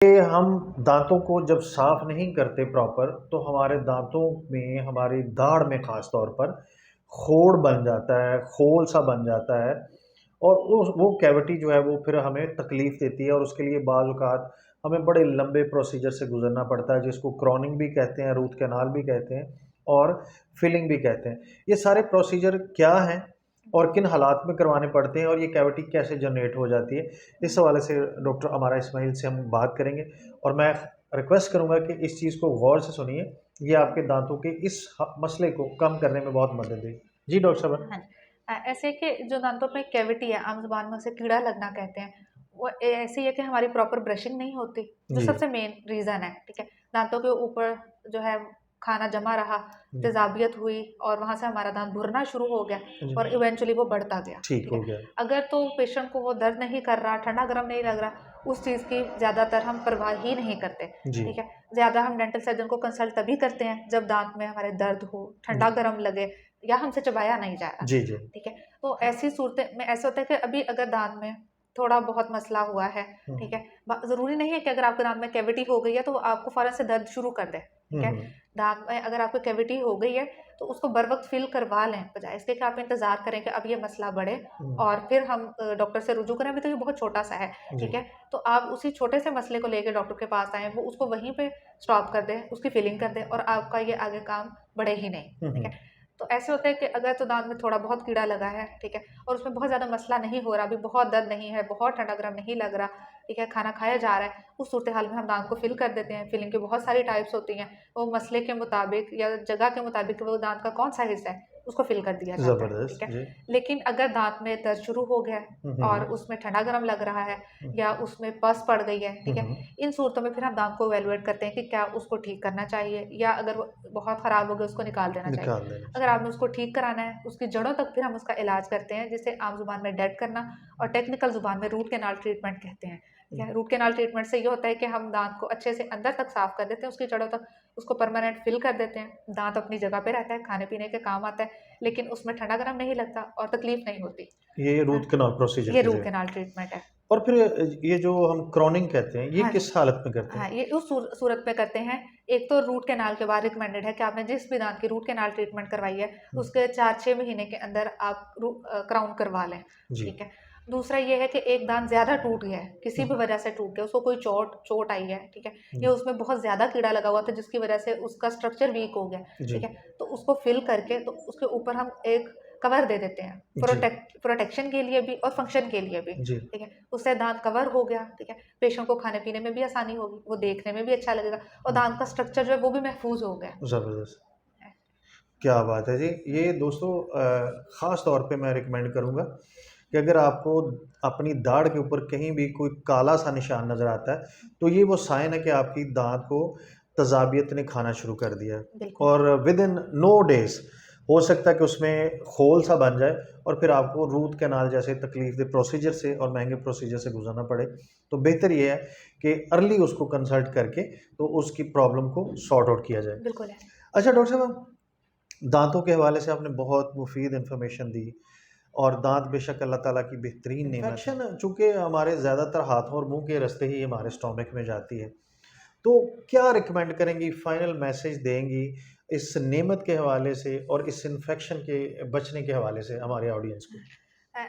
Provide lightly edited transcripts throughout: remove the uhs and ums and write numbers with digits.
ये हम दाँतों को जब साफ़ नहीं करते प्रॉपर, तो हमारे दाँतों में, हमारी दाढ़ में ख़ास तौर पर खोड़ बन जाता है, खोल-सा बन जाता है और उस वो कैविटी जो है वो फिर हमें तकलीफ़ देती है और उसके लिए बाज़ औक़ात हमें बड़े लंबे प्रोसीजर से गुज़रना पड़ता है, जिसको क्रोनिंग भी कहते हैं, रूट कैनाल भी कहते हैं और फिलिंग भी कहते हैं। ये सारे प्रोसीजर क्या हैं और किन हालात में करवाने पड़ते हैं और ये कैविटी कैसे जनरेट हो जाती है? इस हवाले से डॉक्टर अमारा इस्माइल से हम बात करेंगे और मैं रिक्वेस्ट करूँगा कि इस चीज़ को गौर से सुनिए, ये आपके दाँतों के इस मसले को कम करने में बहुत मदद देगी। जी, डॉक्टर साहब। हाँ जी। ऐसे कि जो दाँतों में कैविटी है, आम ज़ुबान में उसे कीड़ा लगना कहते हैं, वो ऐसी है कि हमारी प्रॉपर ब्रशिंग नहीं होती, जो जी, सबसे मेन रीज़न है, ठीक है? दाँतों के ऊपर जो है खाना जमा रहा, जी, तेज़ाबियत हुई और वहाँ से हमारा दाँत भुरना शुरू हो गया जी। और इवेंचुअली वो बढ़ता गया, ठीक ठीक है? हो गया। अगर तो पेशेंट को वो दर्द नहीं कर रहा, ठंडा-गरम नहीं लग रहा, उस चीज़ की ज़्यादातर हम परवाह ही नहीं करते, जी, ठीक है? ज़्यादा हम डेंटल सर्जन को कंसल्ट तभी करते हैं, जब दाँत में हमारे दर्द हो, जी, ठंडा-गरम लगे या हमसे चबाया नहीं जा रहा। जी, जी। ठीक है? तो ऐसी सूरतें में ऐसा होता है कि अभी अगर दाँत में थोड़ा बहुत मसला हुआ है, हुँ, ठीक है? ब ज़रूरी नहीं है कि अगर आपके दाँत में कैविटी हो गई है तो आपको फ़ौरन से दर्द शुरू कर दे, हुँ, ठीक है? हुँ, दाँत में अगर आपको कैविटी हो गई है तो उसको बर वक़्त फ़िल करवा लें, बजाए इसके कि आप इंतज़ार करें कि अब ये मसला बढ़े हुँ, और फिर हम डॉक्टर से रुजू करें। अभी तो ये बहुत छोटा-सा है, जी, ठीक है? तो आप उसी छोटे से मसले को लेके डॉक्टर के पास आएँ, वो उसको वहीं पे स्टॉप कर दें, उसकी फ़िलिंग कर दें और आपका ये आगे काम बढ़े ही नहीं, हुँ, ठीक हुँ, है? तो ऐसे होता है कि अगर तो दाँत में थोड़ा बहुत कीड़ा लगा है, ठीक है? और उसमें बहुत ज़्यादा मसला नहीं हो रहा, अभी बहुत दर्द नहीं है, बहुत ठंडा-गरम नहीं लग रहा, ठीक है? खाना खाया जा रहा है, उस सूरत-ए-हाल में हम दाँत को फ़िल कर देते हैं। फ़िलिंग की बहुत सारी टाइप्स होती हैं, वो मसले के मुताबिक या जगह के मुताबिक वो दाँत का कौन-सा हिस्सा है, उसको फ़िल कर दिया जाता है, ठीक ज़बरदस्त, है? जी। लेकिन अगर दाँत में दर्द शुरू हो गया है हुँ, हुँ, और हुँ, उसमें ठंडा-गरम लग रहा है हुँ, या उसमें पस पड़ गई है, हुँ, ठीक है? हुँ, इन सूरतों में फिर हम दाँत को इवैल्यूएट करते हैं कि क्या उसको ठीक करना चाहिए या अगर वो बहुत ख़राब हो गया, उसको निकाल देना चाहिए। निकाल देना अगर चाहिए। आपने उसको ठीक कराना है, उसकी जड़ों तक फिर हम उसका इलाज करते हैं, जिसे आम ज़ुबान में डेड करना और टेक्निकल ज़ुबान में रूट कैनाल ट्रीटमेंट कहते हैं। ठीक है? रूट कैनाल ट्रीटमेंट से ये होता है कि हम दाँत को अच्छे से अंदर तक साफ़ कर देते हैं, उसकी जड़ों तक उसको परमानेंट फ़िल कर देते हैं। दाँत अपनी जगह पे रहता है, खाने-पीने के काम आता है, लेकिन उसमें ठंडा-गरम नहीं लगता और तकलीफ़ नहीं होती। ये हाँ, रूट कैनाल प्रोसीजर ये के रूट ज़रिए कैनाल ट्रीटमेंट है। और फिर ये जो हम क्रोनिंग कहते हैं, ये हाँ जी। किस हालत में करते हाँ, हैं? ये उस सूरत में करते हैं। एक तो रूट कैनाल के बाद रिकमेंडेड है कि आपने जिस भी दाँत की रूट कैनाल ट्रीटमेंट करवाई है, हुँ, उसके 4-6 महीने के अंदर आप क्राउन करवा लें, जी। ठीक है? दूसरा ये है कि एक दाँत ज़्यादा टूट गया है, किसी हुँ, भी हुँ, वजह से टूट गया, उसको कोई चोट चोट आई है, ठीक है? या हुँ, उसमें बहुत ज़्यादा कीड़ा लगा हुआ था जिसकी वजह से उसका स्ट्रक्चर वीक हो गया, जी, ठीक है? तो उसको फिल करके तो उसके ऊपर हम एक कवर दे देते हैं, जी, प्रोटेक्शन के लिए भी और फंक्शन के लिए भी, जी, ठीक है? उससे दाँत कवर हो गया, ठीक है? पेशेंट को खाने-पीने में भी आसानी होगी, वो देखने में भी अच्छा लगेगा और हुँ, दाँत का स्ट्रक्चर जो है वो भी महफूज़ हो गया। ज़बरदस्त। क्या बात है जी! ये दोस्तों ख़ास तौर पे मैं रिकमेंड करूँगा कि अगर आपको अपनी दाढ़ के ऊपर कहीं भी कोई काला-सा निशान नज़र आता है, तो ये वो साइन है कि आपकी दाँत को तेज़ाबियत ने खाना शुरू कर दिया है बिल्कुल, और विदिन नो डेज़ हो सकता है कि उसमें खोल-सा बन जाए और फिर आपको रूट कैनाल जैसे तकलीफ़देह प्रोसीजर से और महँगे प्रोसीजर से गुज़रना पड़े। तो बेहतर ये है कि अर्ली उसको कंसल्ट करके तो उसकी प्रॉब्लम को सॉर्ट आउट किया जाए। बिल्कुल है। अच्छा डॉक्टर साहब, दाँतों के हवाले से आपने बहुत मुफ़ीद इन्फॉर्मेशन दी और दाँत बेशक अल्लाह ताला की बेहतरीन नेमत है। इन्फेक्शन चूँकि हमारे ज़्यादातर हाथों और मुँह के रास्ते ही हमारे स्टोमक में जाती है, तो क्या रिकमेंड करेंगी, फाइनल मैसेज देंगी इस नेमत के हवाले से और इस इन्फेक्शन के बचने के हवाले से हमारे ऑडियंस को?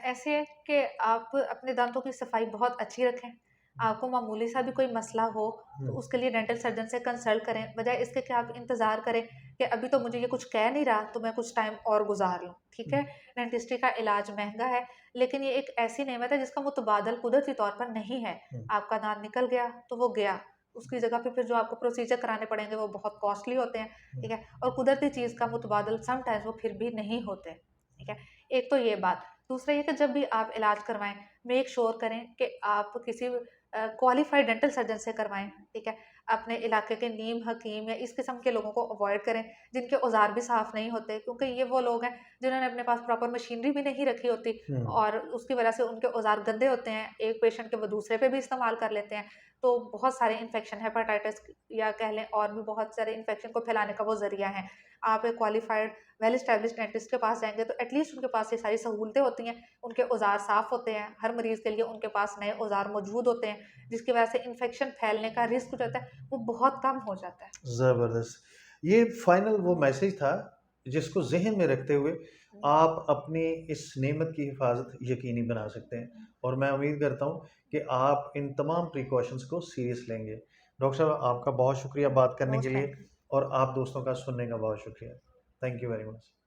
ऐसे है कि आप अपने दाँतों की सफाई बहुत अच्छी रखें। आपको मामूली सा भी कोई मसला हो, तो हुँ, उसके लिए डेंटल सर्जन से कंसल्ट करें, बजाए इसके कि आप इंतज़ार करें कि अभी तो मुझे ये कुछ कह नहीं रहा, तो मैं कुछ टाइम और गुज़ार लूँ, ठीक हुँ, है? डेंटिस्ट्री का इलाज महँगा है, लेकिन ये एक ऐसी नेमत है जिसका मुतबादल कुदरती तौर पर नहीं है। हुँ, आपका दाँत निकल गया, तो वो गया। उसकी जगह पे फिर जो आपको प्रोसीजर कराने पड़ेंगे, वो बहुत कॉस्टली होते हैं, हुँ, ठीक है? और कुदरती चीज़ का मुतबादल समटाइम्स वो फिर भी नहीं होते, ठीक है? एक तो ये बात। दूसरा ये कि जब भी आप इलाज करवाएँ, मेक श्योर करें कि आप किसी क्वालिफाइड डेंटल सर्जन से करवाएँ, ठीक है? अपने इलाके के नीम हकीम या इस किस्म के लोगों को अवॉइड करें, जिनके औज़ार भी साफ़ नहीं होते, क्योंकि ये वो लोग हैं, जिन्होंने अपने पास प्रॉपर मशीनरी भी नहीं रखी होती हुँ, और उसकी वजह से उनके औज़ार गंदे होते हैं। एक पेशेंट के वो दूसरे पे भी इस्तेमाल कर लेते हैं। तो बहुत सारे इन्फेक्शन, हेपेटाइटिस या कह लें और भी बहुत सारे इन्फेक्शन को फैलाने का वो ज़रिया है। आप एक क्वालिफाइड वेल एस्टेब्लिश्ड डेंटिस्ट के पास जाएँगे तो एटलीस्ट उनके पास ये सारी सहूलतें होती हैं, उनके औज़ार साफ़ होते हैं, हर मरीज़ के लिए उनके पास नए औज़ार मौजूद होते हैं, जिसकी वजह से इन्फेक्शन फैलने का रिस्क जो होता है, वो बहुत कम हो जाता है। ज़बरदस्त। ये फाइनल वो मैसेज था जिसको ज़हन में रखते हुए हुँ, आप अपनी इस नेमत की हिफ़ाज़त यकीनी बना सकते हैं हुँ, और मैं उम्मीद करता हूँ कि आप इन तमाम प्रिकॉशंस को सीरियस लेंगे। डॉक्टर साहब आपका बहुत शुक्रिया बात करने के मोस्ट लिए वेलकम। और आप दोस्तों का सुनने का बहुत शुक्रिया। Thank you very much.